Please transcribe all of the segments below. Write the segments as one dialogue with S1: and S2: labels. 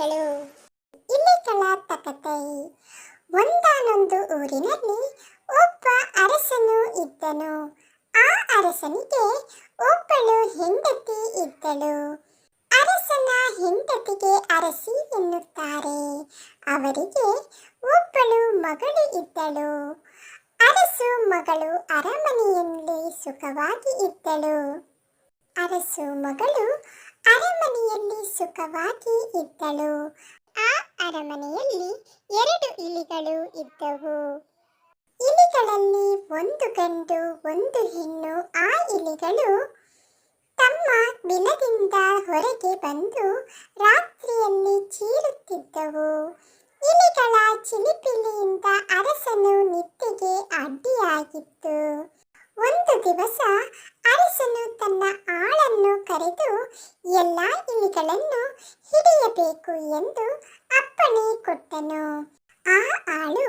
S1: ಕಥೆಗಳು. ಇಲಿಗಳ ತಕತೆ. ಒಂದಾನೊಂದು ಊರಿನಲ್ಲಿ ಒಬ್ಬ ಅರಸನು ಇದ್ದನು. ಆ ಅರಸನಿಗೆ ಒಬ್ಬಳು ಹೆಂಡತಿ ಇದ್ದಳು. ಅರಸನ ಹೆಂಡತಿಗೆ ಅರಸಿ ಎನ್ನುತ್ತಾರೆ. ಅವರಿಗೆ ಒಬ್ಬಳು ಮಗಳು ಇದ್ದಳು. ಅರಸು ಮಗಳು ಅರಮನೆಯಲ್ಲಿ ಸುಖವಾಗಿ ಇದ್ದಳು. ಅರಸು ಮಗಳು ಅರಮನೆಯಲ್ಲಿ ಸುಖವಾಗಿ ಇದ್ದಳು. ಆ ಅರಮನೆಯಲ್ಲಿ 2 ಇಲಿಗಳು ಇದ್ದವು. ಇಲಿಗಳಲ್ಲಿ ಒಂದು ಗಂಡು ಒಂದು ಹೆಣ್ಣು. ಆ ಇಲಿಗಳು ತಮ್ಮ ಬಿಲದಿಂದ ಹೊರಗೆ ಬಂದು ರಾತ್ರಿಯಲ್ಲಿ ಚೀರುತ್ತಿದ್ದವು. ಇಲಿಗಳ ಚಿಲಿಪಿಲಿಯಿಂದ ಅರಸನು ನಿದ್ದೆಗೆ ಅಡ್ಡಿಯಾಗಿತ್ತು. ಒಂದು ದಿವಸ ಅರಸನು ತನ್ನ ಆಳನ್ನು ಕರೆದು ಎಲ್ಲ ಇಲಿಗಳನ್ನು ಹಿಡಿಯಬೇಕು ಎಂದು ಅಪ್ಪಣೆ ಕೊಟ್ಟನು. ಆ ಆಳು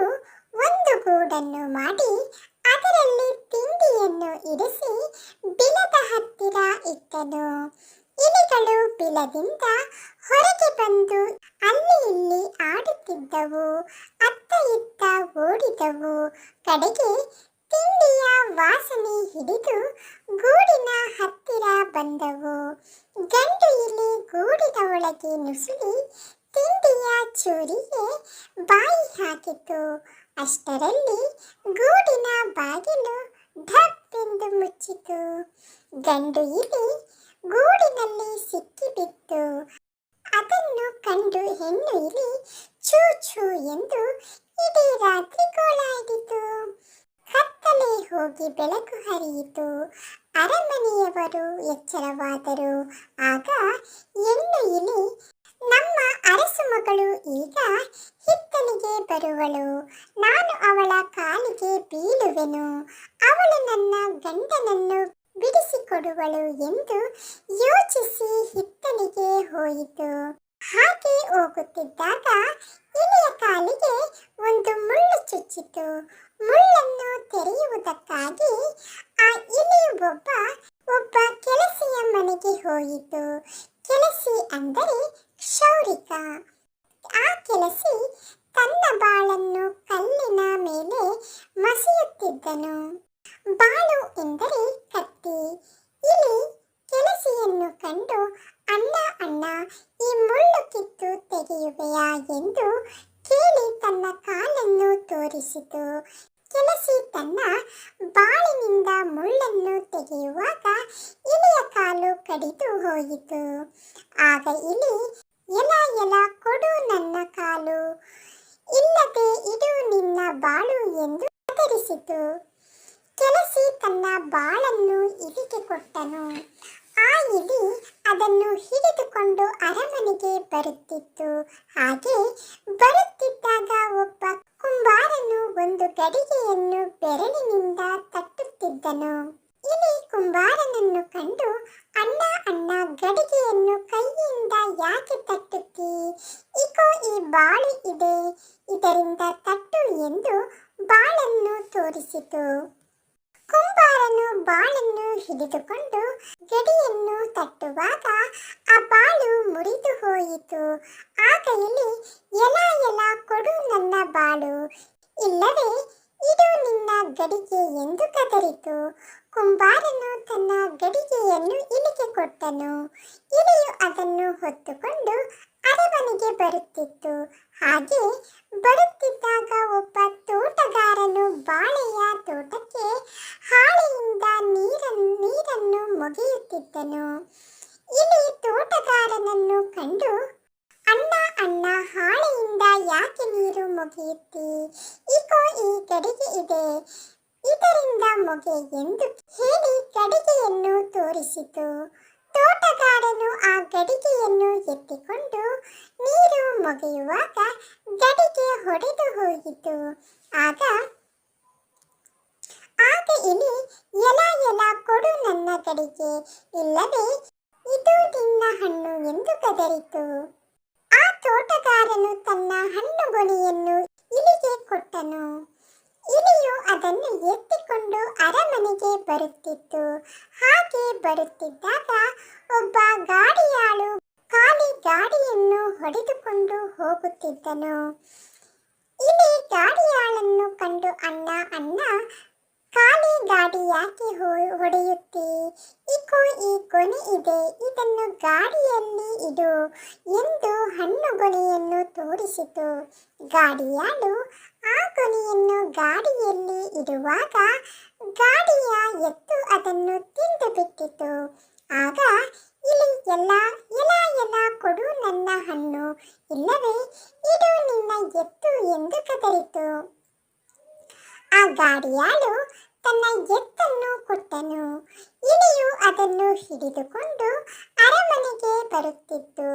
S1: ಒಂದು ಗೂಡನ್ನು ಮಾಡಿ ಅದರಲ್ಲಿ ತಿಂಡಿಯನ್ನು ಇರಿಸಿ ಬಿಲದ ಹತ್ತಿರ ಇಟ್ಟನು. ಇಲಿಗಳು ಬಿಲದಿಂದ ಹೊರಗೆ ಬಂದು ಅಲ್ಲಿ ಇಲ್ಲಿ ಆಡುತ್ತಿದ್ದವು. ಅತ್ತ ಇತ್ತ ಓಡಿದವು. ಕಡೆಗೆ ತಿಂಡಿಯ ವಾಸನೆ ಹಿಡಿದು ಗೂಡಿನ ಹತ್ತಿರ ಬಂದವು. ಗಂಡು ಇಲಿ ಗೂಡಿನ ಒಳಗೆ ನುಸುಳಿ ತಿಂಡಿಯ ಚೂರಿಗೆ ಬಾಯಿ ಹಾಕಿತು. ಅಷ್ಟರಲ್ಲಿ ಗೂಡಿನ ಬಾಗಿಲು ಢಪ್ಪೆಂದು ಮುಚ್ಚಿತು. ಗಂಡು ಇಲಿ ಗೂಡಿನಲ್ಲಿ ಸಿಕ್ಕಿಬಿತ್ತು. ಅದನ್ನು ಕಂಡು ಹೆಣ್ಣು ಇಲಿ ಛೂ ಛೂ ಎಂದು ಇಡೀ ರಾತ್ರಿ ಗೋಳಾಡಿತು. ಕತ್ತಲೆ ಹೋಗಿ ಬೆಳಕು ಹರಿಯಿತು. ಅರಮನೆಯವರು ಎಚ್ಚರವಾದರು. ಆಗ ಹೆಣ್ಣು ಇಲಿ, ನಮ್ಮ ಅರಸು ಮಗಳು ಈಗ ಹಿತ್ತಲಿಗೆ ಬರುವಳು. ನಾನು ಅವಳ ಕಾಲಿಗೆ ಬೀಳುವೆನು. ಅವಳು ನನ್ನ ಗಂಡನನ್ನು ಬಿಡಿಸಿಕೊಡುವಳು ಎಂದು ಯೋಚಿಸಿ ಹಿತ್ತಲಿಗೆ ಹೋಯಿತು. ಹಾಗೆ ಹೋಗುತ್ತಿದ್ದಾಗ ಇಲಿಯ ಕಾಲಿಗೆ ಒಂದು ಮುಳ್ಳು ಚುಚ್ಚಿತು. ಮುಳ್ಳನ್ನು ತೆರೆಯುವುದಕ್ಕಾಗಿ ಆ ಇಲಿ ಒಬ್ಬ ಕೆಲಸಿಯ ಮನೆಗೆ ಹೋಯಿತು. ಕೆಲಸಿ ಅಂದರೆ ಕ್ಷೌರಿಕ. ಆ ಕೆಲಸಿ ತನ್ನ ಬಾಳನ್ನು ಕಲ್ಲಿನ ಮೇಲೆ ಮಸೆಯುತ್ತಿದ್ದನು. ಬಾಳು ಎಂದರೆ ಕತ್ತಿ. ಇಲಿ ಕೆಲಸಿಯನ್ನು ಕಂಡು, ಅಣ್ಣ ಅಣ್ಣ, ಈ ಮುಳ್ಳು ಕಿತ್ತು ತೆಗೆಯುವೆಯಾ ಎಂದು ಕೇಳಿ ತನ್ನ ಕಾಲನ್ನು ತೋರಿಸಿತು. ಕೆಲಸಿ ತನ್ನ ಬಾಳಿನಿಂದ ಮುಳ್ಳನ್ನು ತೆಗೆಯುವಾಗ ಇಲಿಯ ಕಾಲು ಕಡಿದು ಹೋಯಿತು. ಆಗ ಇಲಿ, ಎಲ ಎಲ ಕೊಡು ನನ್ನ ಕಾಲು, ಇಲ್ಲದೆ ಇಡು ನಿನ್ನ ಬಾಳು ಎಂದು ಹೆದರಿಸಿತು. ಕೆಲಸಿ ತನ್ನ ಬಾಳನ್ನು ಇಲಿಗೆ ಕೊಟ್ಟನು. ಆ ಇಲಿ ಅದನ್ನು ಹಿಡಿದುಕೊಂಡು ಅರಮನೆಗೆ ಬರುತ್ತಿತ್ತು. ಹಾಗೆ ಬರುತ್ತಿದ್ದಾಗ ಒಬ್ಬ ಕುಂಬಾರನು ಒಂದು ಗಡಿಗೆಯನ್ನು ಬೆರಳಿನಿಂದ ತಟ್ಟುತ್ತಿದ್ದನು. ಇಲಿ ಕುಂಬಾರನನ್ನು ಕಂಡು, ಅಣ್ಣ ಅಣ್ಣ, ಗಡಿಗೆಯನ್ನು ಕೈಯಿಂದ ಯಾಕೆ ತಟ್ಟುತ್ತೀ? ಇಕೋ ಈ ಬಾಳು ಇದೆ, ಇದರಿಂದ ತಟ್ಟು ಎಂದು ಬಾಳನ್ನು ತೋರಿಸಿತು. ಕುಂಬಾರನು ಬಾಳನ್ನು ಹಿಡಿದುಕೊಂಡು ಗಡಿಯನ್ನು ತಟ್ಟುವಾಗ ಆ ಬಾಳು ಮುರಿದು ಹೋಯಿತು. ಆಗ ಇಲಿ, ಎಲ ಎಲ ಕೊಡು ನನ್ನ ಬಾಳು, ಇಲ್ಲವೇ ಇಡು ನಿನ್ನ ಗಡಿಗೆ ಎಂದು ಕದರಿತು. ಕುಂಬಾರನು ತನ್ನ ಗಡಿಗೆಯನ್ನು ಇಲಿಗೆ ಕೊಟ್ಟನು. ಇಲಿಯು ಅದನ್ನು ಹೊತ್ತುಕೊಂಡು ಅರಮನೆಗೆ ಬರುತ್ತಿತ್ತು. ಹಾಗೆ ಬರುತ್ತಿದ್ದಾಗ ಒಬ್ಬ ತೋಟಗಾರನು ಬಾಳೆಯ ತೋಟಕ್ಕೆ ಹಾಳೆಯಿಂದ ನೀರನ್ನು ಮೊಗೆಯುತ್ತಿದ್ದನು. ಇಲಿ ತೋಟಗಾರನನ್ನು ಕಂಡು, ಅಣ್ಣ ಅಣ್ಣ, ಹಾಳೆಯಿಂದ ಯಾಕೆ ನೀರು ಮೊಗೆಯುತ್ತೀ? ಇಕೋ ಈ ಗಡಿಗೆ ಇದೆ, ಇದರಿಂದ ಮೊಗೆ ಎಂದು ಹೇಳಿ ಗಡಿಗೆಯನ್ನು ತೋರಿಸಿತು. ತೋಟಗಾರನು ಆ ಗಡಿಗೆಯನ್ನು ಎತ್ತಿಕೊಂಡು ನೀರು ಮೊಗೆಯುವಾಗ ಗಡಿಗೆ ಹೊಡೆದು ಹೋಯಿತು. ಆಗ ಇಲಿ, ಎಲ ಎಲ ಕೊಡು ನನ್ನ ಗಡಿಗೆ, ಇಲ್ಲವೇ ಇದು ನಿನ್ನ ಹಣ್ಣು ಎಂದು ಕದರಿತು. ಆ ತೋಟಗಾರನು ತನ್ನ ಹಣ್ಣುಗೊನೆಯನ್ನು ಇಲಿಗೆ ಕೊಟ್ಟನು. ಇಲಿಯು ಅದನ್ನು ಎತ್ತಿಕೊಂಡು ಅರಮನೆಗೆ ಬರುತ್ತಿತ್ತು. ಹಾಗೆ ಬರುತ್ತಿದ್ದಾಗ ಒಬ್ಬ ಗಾಡಿಯಾಳು ಖಾಲಿ ಗಾಡಿಯನ್ನು ಹೊಡೆದುಕೊಂಡು ಹೋಗುತ್ತಿದ್ದನು. ಇಲಿ ಗಾಡಿಯಾಳನ್ನು ಕಂಡು ಅಣ್ಣ ಅಣ್ಣ, ಖಾಲಿ ಗಾಡಿ ಯಾಕೆ ಹೊಡೆಯುತ್ತಿ? ಈ ಗೊನೆ ಇದೆ, ಇದನ್ನು ಗಾಡಿಯಲ್ಲಿ ಇಡು ಎಂದು ಹಣ್ಣುಗೊನೆಯನ್ನು ತೋರಿಸಿತು. ಗಾಡಿಯಾಳು ಆ ಗೊನೆಯನ್ನು ಗಾಡಿಯಲ್ಲಿ ಇಡುವಾಗ ಗಾಡಿಯ ಎತ್ತು ಅದನ್ನು ತಿಂದು ಬಿಟ್ಟಿತು. ಆಗ ಇಲಿ ಎಲ ಎಲ ಕೊಡು ನನ್ನ ಹಣ್ಣು, ಇಲ್ಲವೇ ಇಡು ನಿನ್ನ ಎತ್ತು ಎಂದು ಕದರಿತು. ಆ ಗಾಡಿಯಾಳು ತನ್ನ ಎತ್ತನ್ನು ಕೊಟ್ಟನು. ಇಲಿಯು ಅದನ್ನು ಹಿಡಿದುಕೊಂಡು ಅರಮನೆಗೆ ಬರುತ್ತಿತ್ತು.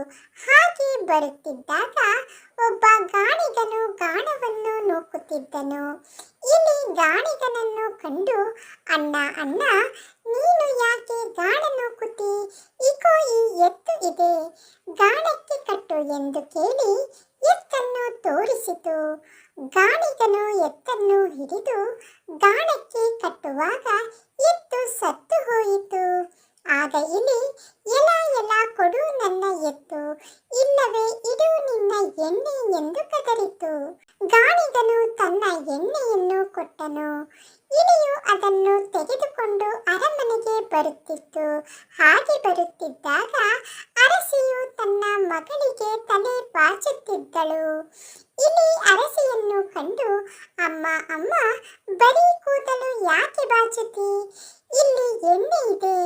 S1: ಹಾಗೆ ಬರುತ್ತಿದ್ದಾಗ ಒಬ್ಬ ಗಾಣಿಗನು ಗಾಣವನ್ನು ನೂಕುತ್ತಿದ್ದನು. ಇಲಿ ಗಾಣಿಗನನ್ನು ಕಂಡು ಅಣ್ಣ ಅಣ್ಣ, ನೀನು ಯಾಕೆ ಗಾಣ ನೂಕುತ್ತಿ? ಈ ಎತ್ತು ಇದೆ, ಗಾಣಕ್ಕೆ ಕಟ್ಟು ಎಂದು ಕೇಳಿ ಎತ್ತನ್ನು ತೋರಿಸಿತು. ಗಾಣಿಗನು ಎತ್ತನ್ನು ಹಿಡಿದು ಗಾಣಕ್ಕೆ ಕಟ್ಟುವಾಗ ಎತ್ತು ಸತ್ತು ಹೋಯಿತು. ಆಗ ಇಲಿ ಎಲ ಕೊಡು ನನ್ನ ಎತ್ತು, ಇಲ್ಲವೇ ಇಡು ನಿನ್ನ ಎಣ್ಣೆ ಎಂದು ಕದರಿತು. ಗಾಣಿಗನು ತನ್ನ ಎಣ್ಣೆಯನ್ನು ಕೊಟ್ಟನು. ಇಲಿಯು ಅದನ್ನು ತೆಗೆದುಕೊಂಡು ಅರಮನೆಗೆ ಬರುತ್ತಿತ್ತು. ಹಾಗೆ ಬರುತ್ತಿದ್ದಾಗ ಅರಸಿಯು ತನ್ನ ಮಗಳಿಗೆ ತಲೆ ಬಾಚುತ್ತಿದ್ದಳು. ಇಲಿ ಅರಸಿಯನ್ನು ಕಂಡು ಅಮ್ಮ ಅಮ್ಮ, ಬರೀ ಕೂದಲು ಯಾಕೆ ಬಾಚುತ್ತಿ? ಇಲ್ಲಿ ಎಣ್ಣೆ ಇದೆ,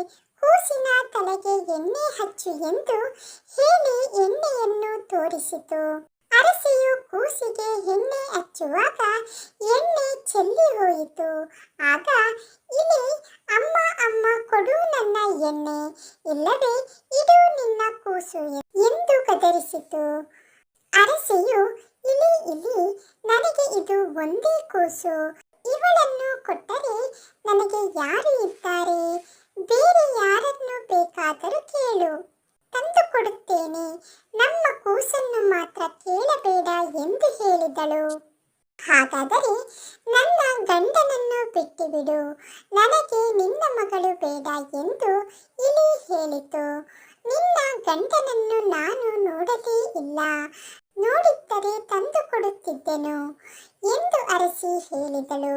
S1: ಕೂಸಿನ ತಲೆಗೆ ಎಣ್ಣೆ ಹಚ್ಚು ಎಂದು ಹೇಳಿ ಎಣ್ಣೆಯನ್ನು ತೋರಿಸಿತು. ಅರಸಿಯು ಕೂಸಿಗೆ ಎಣ್ಣೆ ಹಚ್ಚುವಾಗ ಎಣ್ಣೆ ಚೆಲ್ಲಿ ಹೋಯಿತು. ಆಗ ಇಲಿ ಅಮ್ಮ ಅಮ್ಮ, ಕೊಡು ನನ್ನ ಎಣ್ಣೆ, ಇಲ್ಲವೇ ಇಡು ನಿನ್ನ ಕೂಸು ಎಂದು ಗದರಿಸಿತು. ಅರಸಿಯು ಇಲಿ ನನಗೆ ಇದು ಒಂದೇ ಕೂಸು, ಇವಳನ್ನು ಕೊಟ್ಟರೆ ನನಗೆ ಯಾರು ಇದ್ದಾರೆ? ಬೇರೆ ಯಾರನ್ನು ಬೇಕಾದರೂ ಕೇಳು, ತಂದು ಕೊಡುತ್ತೇನೆ, ನಮ್ಮ ಕೂಸನ್ನು ಮಾತ್ರ ಕೇಳಬೇಡ ಎಂದು ಹೇಳಿದಳು. ಹಾಗಾದರೆ ನನ್ನ ಗಂಡನನ್ನು ಬಿಟ್ಟುಬಿಡು, ನನಗೆ ನಿನ್ನ ಮಗಳು ಬೇಡ ಎಂದು ಇಲಿ ಹೇಳಿತು. ನಿನ್ನ ಗಂಡನನ್ನು ನಾನು ನೋಡಲೇ ಇಲ್ಲ, ನೋಡಿದ್ದರೆ ತಂದು ಕೊಡುತ್ತಿದ್ದೆನು ಎಂದು ಅರಸಿ ಹೇಳಿದಳು.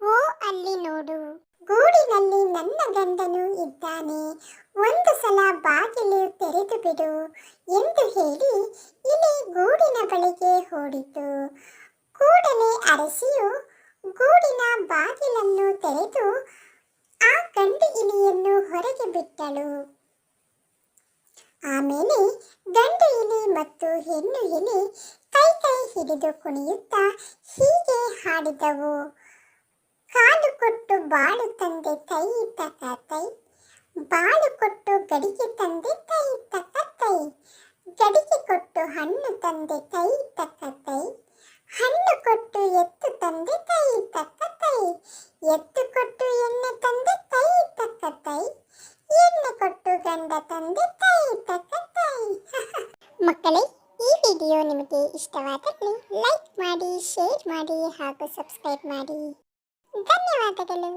S1: ಓ ಅಲ್ಲಿ ನೋಡು, ಗೂಡಿನಲ್ಲಿ ನನ್ನ ಗಂಡನು ಇದ್ದಾನೆ, ಒಂದು ಸಲ ಬಾಗಿಲು ತೆರೆದು ಬಿಡು ಎಂದು ಹೇಳಿ ಇಲಿ ಗೂಡಿನ ಬಳಿಗೆ ಓಡಿತು. ಕೂಡಲೇ ಅರಸಿಯು ಗೂಡಿನ ಬಾಗಿಲನ್ನು ತೆರೆದು ಆ ಗಂಡು ಇಲಿಯನ್ನು ಹೊರಗೆ ಬಿಟ್ಟಳು. ಆಮೇಲೆ ಗಂಡು ಇಲಿ ಮತ್ತು ಹೆಣ್ಣು ಇಲಿ ಕೈ ಹಿಡಿದು ಕುಣಿಯುತ್ತಾ ಹೀಗೆ ಹಾಡಿದವು. ಕಾಲು ಕೊಟ್ಟು ಬಾಳು ತಂದೆ ತೈ ತಕ ತೈ, ಬಾಳು ಕೊಟ್ಟು ಗಡಿಗೆ ತಂದೆ ತೈ ತಕ ತೈ, ಗಡಿಗೆ ಕೊಟ್ಟು ಹಣ್ಣು ತಂದೆ ತೈ ತಕ ತೈ, ಹಣ್ಣು ಕೊಟ್ಟು ಎತ್ತು ತಂದೆ ತೈ ತಕ ತೈ, ಎತ್ತು ಕೊಟ್ಟು ಎಣ್ಣೆ ತಂದೆ ತೈ ತಕ ತೈ, ಎಣ್ಣೆ ಕೊಟ್ಟು ಗಂಡ ತಂದೆ ತೈ ತಕ ತೈ. ಮಕ್ಕಳೇ, ಈ ವಿಡಿಯೋ ನಿಮಗೆ ಇಷ್ಟವಾದಲ್ಲಿ ಲೈಕ್ ಮಾಡಿ, ಶೇರ್ ಮಾಡಿ ಹಾಗೂ ಸಬ್ಸ್ಕ್ರೈಬ್ ಮಾಡಿ. ಧನ್ಯವಾದಗಳು.